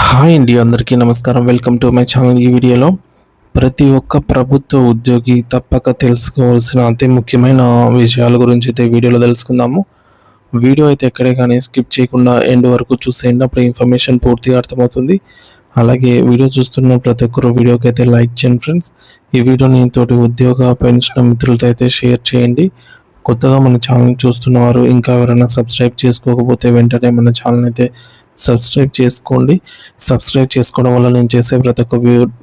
Hi అండి, అందరికీ నమస్కారం. Welcome to my channel. ఈ వీడియోలో ప్రతి ఒక్క ప్రభుత్వ ఉద్యోగి తప్పక తెలుసుకోవాల్సిన అతి ముఖ్యమైన విషయాల గురించి అయితే వీడియోలో తెలుసుకుందాము. వీడియో అయితే ఎక్కడే కానీ స్కిప్ చేయకుండా ఎండ్ వరకు చూసేయండి. అప్పుడు ఇన్ఫర్మేషన్ పూర్తిగా అర్థమవుతుంది. అలాగే వీడియో చూస్తున్న ప్రతి ఒక్కరు వీడియోకి అయితే లైక్ చేయండి ఫ్రెండ్స్. ఈ వీడియోని తోటి ఉద్యోగ పెన్షన్ మిత్రులతో అయితే షేర్ చేయండి. కొత్తగా మన ఛానల్ చూస్తున్న వారు ఇంకా ఎవరైనా సబ్స్క్రైబ్ చేసుకోకపోతే వెంటనే మన ఛానల్ అయితే సబ్స్క్రైబ్ చేసుకోండి. సబ్స్క్రైబ్ చేసుకోవడం వల్ల నేను చేసే ప్రతి ఒక్క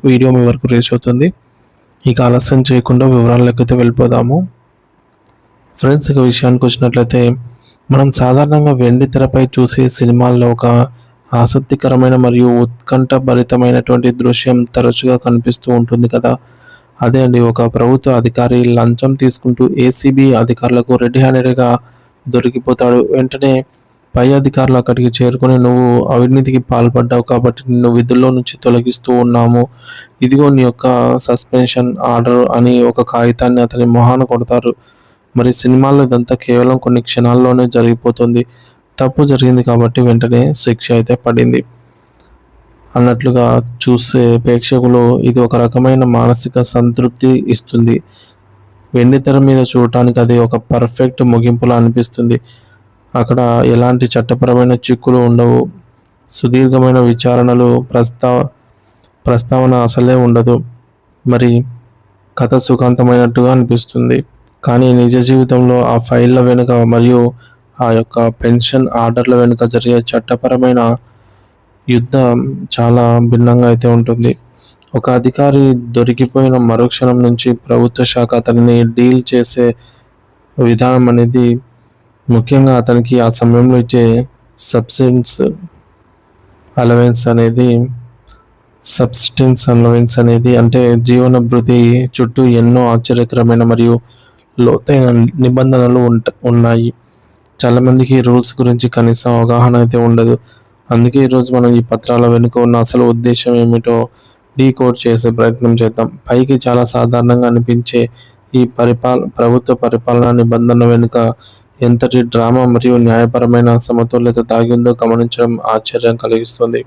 వీడియో మీ వరకు రీచ్ అవుతుంది. ఇక ఆలస్యం చేయకుండా వివరాల్లోకి అయితే వెళ్ళిపోదాము. ఫ్రెండ్స్, ఇక విషయానికి వచ్చినట్లయితే మనం సాధారణంగా వెండి తెరపై చూసే సినిమాల్లో ఒక ఆసక్తికరమైన మరియు ఉత్కంఠభరితమైనటువంటి దృశ్యం తరచుగా కనిపిస్తూ ఉంటుంది కదా. అదే అండి, ఒక ప్రభుత్వ అధికారి లంచం తీసుకుంటూ ఏసీబీ అధికారులకు రెడ్ హ్యాండెడ్గా దొరికిపోతాడు. వెంటనే పై అధికారులు అక్కడికి చేరుకొని, నువ్వు అవినీతికి పాల్పడ్డావు కాబట్టి నిన్ను విధుల్లో నుంచి తొలగిస్తూ ఉన్నాము, ఇదిగో నీ యొక్క సస్పెన్షన్ ఆర్డర్ అని ఒక కాగితాన్ని అతని మొహాన కొడతారు. మరి సినిమాల్లో ఇదంతా కేవలం కొన్ని క్షణాల్లోనే జరిగిపోతుంది. తప్పు జరిగింది కాబట్టి వెంటనే శిక్ష అయితే పడింది అన్నట్లుగా చూసే ప్రేక్షకులు ఇది ఒక రకమైన మానసిక సంతృప్తి ఇస్తుంది. వెండి తెర మీద చూడటానికి అది ఒక పర్ఫెక్ట్ ముగింపులా అనిపిస్తుంది. అక్కడ ఎలాంటి చట్టపరమైన చిక్కులు ఉండవు, సుదీర్ఘమైన విచారణలు ప్రస్తావన అసలే ఉండదు. మరి కథ సుఖాంతమైనట్టుగా అనిపిస్తుంది. కానీ నిజ జీవితంలో ఆ ఫైళ్ళ వెనుక మరియు ఆ యొక్క పెన్షన్ ఆర్డర్ల వెనుక జరిగే చట్టపరమైన యుద్ధం చాలా భిన్నంగా అయితే ఉంటుంది. ఒక అధికారి దొరికిపోయిన మరుక్షణం నుంచి ప్రభుత్వ శాఖ అతనిని డీల్ చేసే విధానం అనేది, ముఖ్యంగా అతనికి ఆ సమయంలో ఇచ్చే సబ్స్టెన్స్ అలవెన్స్ అనేది అంటే జీవన భృతి చుట్టూ ఎన్నో ఆశ్చర్యకరమైన మరియు లోతైన నిబంధనలు ఉన్నాయి. చాలామందికి రూల్స్ గురించి కనీసం అవగాహన అయితే ఉండదు. అందుకే ఈరోజు మనం ఈ పత్రాల వెనుక ఉన్న అసలు ఉద్దేశం ఏమిటో డీకోడ్ చేసే ప్రయత్నం చేద్దాం. పైకి చాలా సాధారణంగా అనిపించే ఈ ప్రభుత్వ పరిపాలనా నిబంధన వెనుక ఎంతటి డ్రామా మరియు న్యాయపరమైన సమతుల్యత దాగి ఉందో గమనించడం ఆశ్చర్యం కలిగిస్తుంది.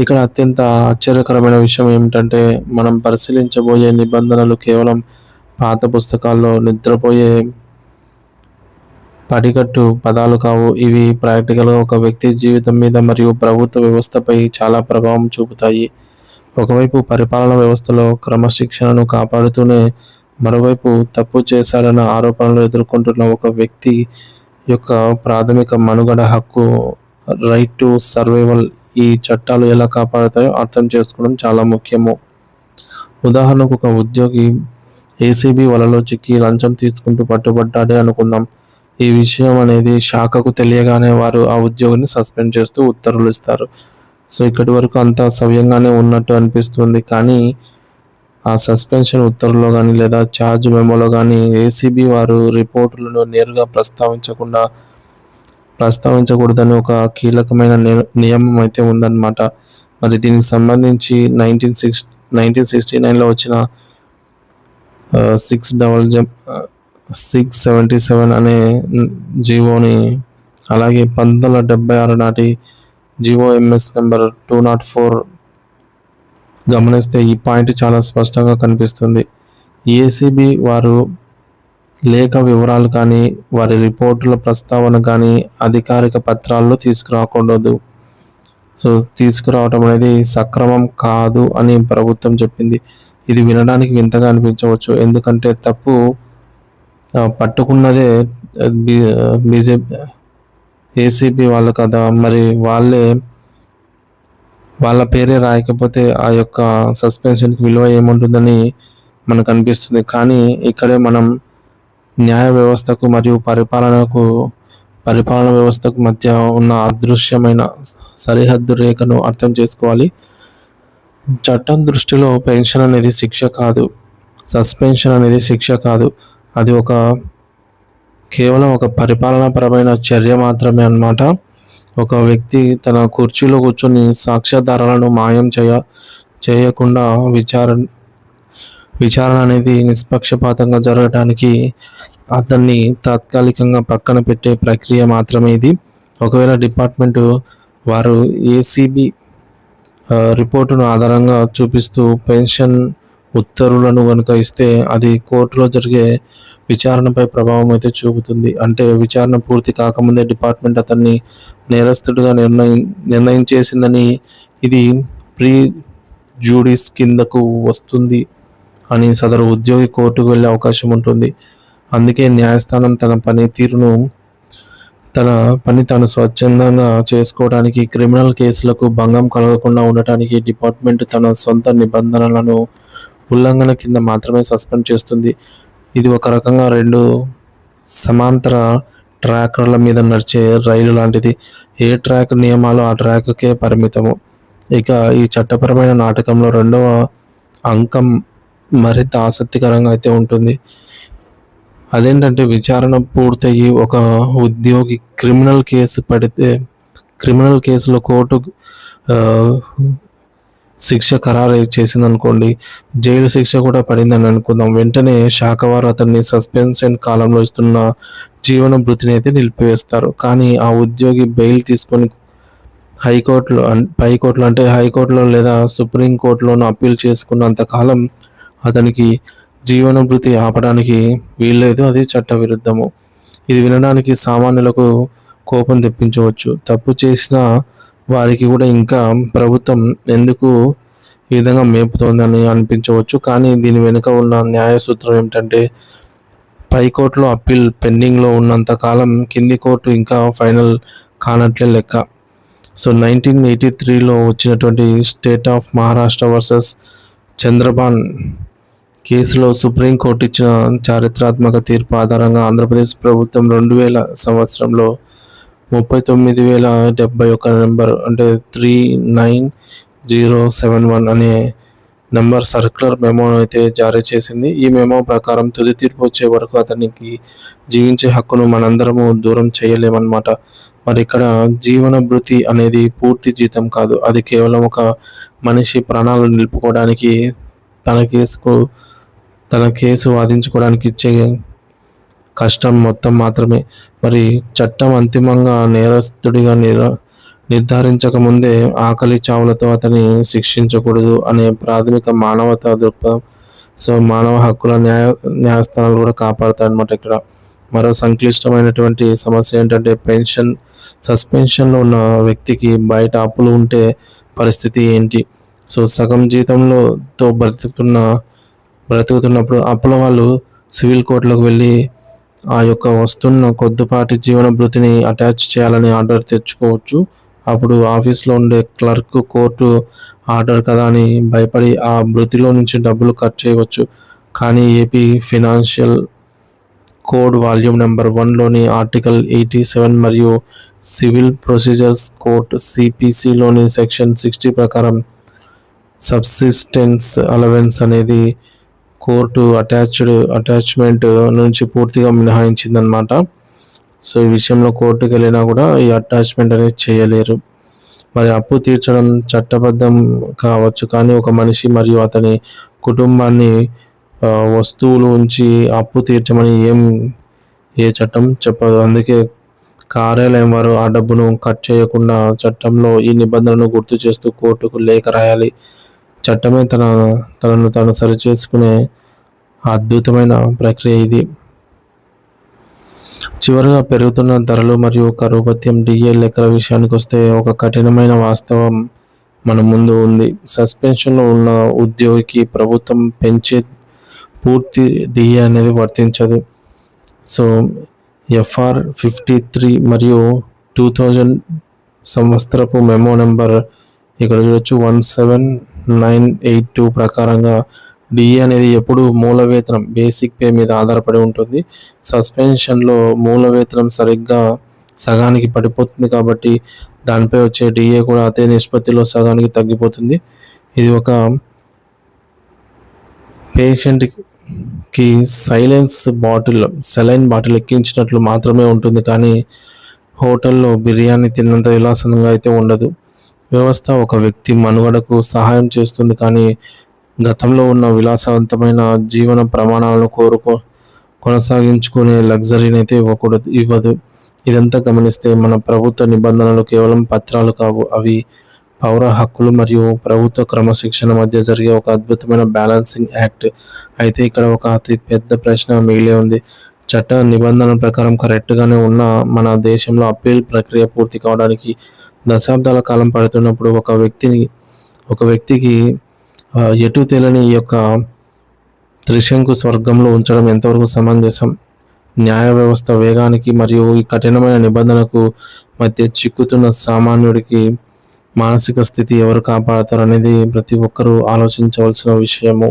ఇక్కడ అత్యంత ఆశ్చర్యకరమైన విషయం ఏమిటంటే, మనం పరిశీలించబోయే నిబంధనలు కేవలం పాత పుస్తకాల్లో నిద్రపోయే పడికట్టు పదాలు కావు. ఇవి ప్రాక్టికల్గా ఒక వ్యక్తి జీవితం మీద మరియు ప్రభుత్వ వ్యవస్థపై చాలా ప్రభావం చూపుతాయి. ఒకవైపు పరిపాలన వ్యవస్థలో క్రమశిక్షణను కాపాడుతూనే, మరోవైపు తప్పు చేశాడన్న ఆరోపణలు ఎదుర్కొంటున్న ఒక వ్యక్తి యొక్క ప్రాథమిక మనుగడ హక్కు, రైట్ టు సర్వైవల్, ఈ చట్టాలు ఎలా కాపాడుతాయో అర్థం చేసుకోవడం చాలా ముఖ్యము. ఉదాహరణకు, ఒక ఉద్యోగి ఏసీబీ వలలో చిక్కి లంచం తీసుకుంటూ పట్టుబడ్డాడే అనుకుందాం. ఈ విషయం అనేది శాఖకు తెలియగానే వారు ఆ ఉద్యోగిని సస్పెండ్ చేస్తూ ఉత్తర్వులు ఇస్తారు. సో ఇక్కడి వరకు అంతా సవ్యంగానే ఉన్నట్టు అనిపిస్తుంది. కానీ ఆ సస్పెన్షన్ ఉత్తర్వులో కానీ లేదా ఛార్జ్ మెమోలో కానీ ఏసీబీ వారు రిపోర్టులను నేరుగా ప్రస్తావించకూడదని ఒక కీలకమైన నియమం అయితే ఉందన్నమాట. మరి దీనికి సంబంధించి 1969లో వచ్చిన 677 అనే జీవోని, అలాగే 1976 నాటి జీవోఎంఎస్ నెంబర్ 204 గమనిస్తే ఈ పాయింట్ చాలా స్పష్టంగా కనిపిస్తుంది. ఏసీబీ వారు లేఖ వివరాలు కానీ వారి రిపోర్టుల ప్రస్తావన కానీ అధికారిక పత్రాల్లో తీసుకురాకూడదు. సో తీసుకురావటం అనేది సక్రమం కాదు అని ప్రభుత్వం చెప్పింది. ఇది వినడానికి వింతగా అనిపించవచ్చు, ఎందుకంటే తప్పు పట్టుకున్నదే బీజేపీ ఏసీబీ వాళ్ళు కదా. మరి వాళ్ళ పేరే రాయకపోతే ఆ యొక్క సస్పెన్షన్కి విలువ ఏముంటుందని మనకు అనిపిస్తుంది. కానీ ఇక్కడే మనం న్యాయ వ్యవస్థకు మరియు పరిపాలన వ్యవస్థకు మధ్య ఉన్న అదృశ్యమైన సరిహద్దు రేఖను అర్థం చేసుకోవాలి. చట్టం దృష్టిలో పెన్షన్ అనేది శిక్ష కాదు, సస్పెన్షన్ అనేది శిక్ష కాదు. అది కేవలం ఒక పరిపాలనాపరమైన చర్య మాత్రమే అన్నమాట. ఒక వ్యక్తి తన కుర్చీలో కూర్చొని సాక్ష్యాధారాలను మాయం చేయకుండా విచారణ అనేది నిష్పక్షపాతంగా జరగడానికి అతన్ని తాత్కాలికంగా పక్కన పెట్టే ప్రక్రియ మాత్రమే ఇది. ఒకవేళ డిపార్ట్మెంటు వారు ఏసీబీ రిపోర్టును ఆధారంగా చూపిస్తూ పెన్షన్ ఉత్తర్వులను కనుక ఇస్తే అది కోర్టులో జరిగే విచారణపై ప్రభావం అయితే చూపుతుంది. అంటే విచారణ పూర్తి కాకముందే డిపార్ట్మెంట్ అతన్ని నేరస్తుడిగా నిర్ణయం చేసిందని, ఇది ప్రీ జ్యూడిస్ కిందకు వస్తుంది అని సదరు ఉద్యోగి కోర్టుకు వెళ్ళే అవకాశం ఉంటుంది. అందుకే న్యాయస్థానం తన పని తాను స్వచ్ఛందంగా చేసుకోవడానికి, క్రిమినల్ కేసులకు భంగం కలగకుండా ఉండటానికి డిపార్ట్మెంట్ తన సొంత నిబంధనలను ఉల్లంఘన కింద మాత్రమే సస్పెండ్ చేస్తుంది. ఇది ఒక రకంగా 2 సమాంతర ట్రాకర్ల మీద నడిచే రైలు లాంటిది. ఏ ట్రాక్ నియమాలు ఆ ట్రాక్కే పరిమితము. ఇక ఈ చట్టపరమైన నాటకంలో 2వ అంకం మరింత ఆసక్తికరంగా అయితే ఉంటుంది. అదేంటంటే విచారణ పూర్తయ్యి ఒక ఉద్యోగి క్రిమినల్ కేసులో కోర్టు శిక్ష ఖరారు చేసిందనుకోండి, జైలు శిక్ష కూడా పడిందని అనుకుందాం. వెంటనే శాఖ వారు అతన్ని సస్పెన్షన్ కాలంలో ఇస్తున్న జీవన భృతిని అయితే నిలిపివేస్తారు. కానీ ఆ ఉద్యోగి బెయిల్ తీసుకొని హైకోర్టులో లేదా సుప్రీంకోర్టులోనూ అప్పీల్ చేసుకున్నంత కాలం అతనికి జీవన భృతి ఆపడానికి వీల్లేదు. అది చట్ట విరుద్ధము. ఇది వినడానికి సామాన్యులకు కోపం తెప్పించవచ్చు. తప్పు చేసిన వారికి కూడా ఇంకా ప్రభుత్వం ఎందుకు ఈ విధంగా మేపుతోందని అనిపించవచ్చు. కానీ దీని వెనుక ఉన్న న్యాయ సూత్రం ఏమిటంటే, పైకోర్టులో అప్పీల్ పెండింగ్లో ఉన్నంత కాలం కింది కోర్టు ఇంకా ఫైనల్ కానట్లే లెక్క. సో 1983లో వచ్చినటువంటి state of Maharashtra versus Chandrabhan కేసులో సుప్రీంకోర్టు ఇచ్చిన చారిత్రాత్మక తీర్పు ఆధారంగా ఆంధ్రప్రదేశ్ ప్రభుత్వం 2000 సంవత్సరంలో 39,071 నెంబర్, అంటే 39071 అనే నెంబర్ సర్క్యులర్ మెమోను అయితే జారీ చేసింది. ఈ మెమో ప్రకారం తుది తీర్పు వచ్చే వరకు అతనికి జీవించే హక్కును మనందరము దూరం చేయలేమన్నమాట. మరి ఇక్కడ జీవన భృతి అనేది పూర్తి జీతం కాదు. అది కేవలం ఒక మనిషి ప్రాణాలు నిలుపుకోవడానికి, తన కేసు వాదించుకోవడానికి ఇచ్చే కష్టం మొత్తం మాత్రమే. మరి చట్టం అంతిమంగా నేరస్తుడిగా నిర్ధారించక ముందే ఆకలి చావులతో అతన్ని శిక్షించకూడదు అనే ప్రాథమిక మానవతా దృక్పథం. సో మానవ హక్కుల న్యాయస్థానాలు కూడా కాపాడుతాయన్నమాట. ఇక్కడ మరో సంక్లిష్టమైనటువంటి సమస్య ఏంటంటే, సస్పెన్షన్లో ఉన్న వ్యక్తికి బయట అప్పులు ఉంటే పరిస్థితి ఏంటి? సో సగం జీతంతో బ్రతుకుతున్నప్పుడు అప్పుల వాళ్ళు సివిల్ కోర్టులకు వెళ్ళి ఆ యొక్క వస్తున్న కొద్దిపాటి జీవన భృతిని అటాచ్ చేయాలని ఆర్డర్ తెచ్చుకోవచ్చు. అప్పుడు ఆఫీస్లో ఉండే క్లర్క్ కోర్టు ఆర్డర్ కదా అని భయపడి ఆ భృతిలో నుంచి డబ్బులు కట్ చేయవచ్చు. కానీ AP financial code volume number 1లోని ఆర్టికల్ 87 మరియు సివిల్ ప్రొసీజర్స్ కోర్ట్ సిపిసిలోని సెక్షన్ 60 ప్రకారం సబ్సిస్టెన్స్ అలవెన్స్ అనేది కోర్టు అటాచ్మెంట్ నుంచి పూర్తిగా మినహాయించిందనమాట. సో ఈ విషయంలో కోర్టుకు వెళ్ళినా కూడా ఈ అటాచ్మెంట్ అనేది చేయలేరు. మరి అప్పు తీర్చడం చట్టబద్ధం కావచ్చు, కానీ ఒక మనిషి మరియు అతని కుటుంబాన్ని వస్తువులు ఉంచి అప్పు తీర్చమని ఏ చట్టం చెప్పదు. అందుకే కార్యాలయం వారు ఆ డబ్బును కట్ చేయకుండా చట్టంలో ఈ నిబంధనను గుర్తు చేస్తూ కోర్టుకు లేఖ రాయాలి. చట్టమే తనను తాను సరిచేసుకునే అద్భుతమైన ప్రక్రియ ఇది. చివరగా పెరుగుతున్న ధరలు మరియు కరువు భత్యం డిఏ లెక్కల విషయానికి వస్తే, ఒక కఠినమైన వాస్తవం మన ముందు ఉంది. సస్పెన్షన్లో ఉన్న ఉద్యోగికి ప్రభుత్వం పెంచే పూర్తి డిఏ అనేది వర్తించదు. సో FR 53 మరియు 2000 సంవత్సరపు మెమో నెంబర్ ఇక్కడ చూడొచ్చు 17982 ప్రకారంగా డిఏ అనేది ఎప్పుడు మూల వేతనం బేసిక్ పే మీద ఆధారపడి ఉంటుంది. సస్పెన్షన్లో మూల వేతనం సరిగ్గా సగానికి పడిపోతుంది కాబట్టి దానిపై వచ్చే డిఏ కూడా అదే నిష్పత్తిలో సగానికి తగ్గిపోతుంది. ఇది ఒక పేషెంట్కి సెలైన్ బాటిల్ ఎక్కించినట్లు మాత్రమే ఉంటుంది, కానీ హోటల్లో బిర్యానీ తిన్నంత విలాసంగా అయితే ఉండదు. వ్యవస్థ ఒక వ్యక్తి మనుగడకు సహాయం చేస్తుంది, కానీ గతంలో ఉన్న విలాసవంతమైన జీవన ప్రమాణాలను కొనసాగించుకునే లగ్జరీని అయితే ఇవ్వదు. ఇదంతా గమనిస్తే మన ప్రభుత్వ నిబంధనలు కేవలం పత్రాలు కావు, అవి పౌర హక్కులు మరియు ప్రభుత్వ క్రమశిక్షణ మధ్య జరిగే ఒక అద్భుతమైన బ్యాలెన్సింగ్ యాక్ట్. అయితే ఇక్కడ ఒక అతి పెద్ద ప్రశ్న మిగిలి ఉంది. చట్ట నిబంధనల ప్రకారం కరెక్ట్గానే ఉన్న మన దేశంలో అప్పీల్ ప్రక్రియ పూర్తి కావడానికి దశాబ్దాల కాలం పడుతున్నప్పుడు ఒక వ్యక్తికి ఎటు తేలని ఈ యొక్క త్రిశంకు స్వర్గంలో ఉంచడం ఎంతవరకు సమంజసం? న్యాయ వ్యవస్థ వేగానికి మరియు ఈ కఠినమైన నిబంధనలకు మధ్య చిక్కుతున్న సామాన్యుడికి మానసిక స్థితి ఎవరు కాపాడతారు అనేది ప్రతి ఒక్కరూ ఆలోచించవలసిన విషయము.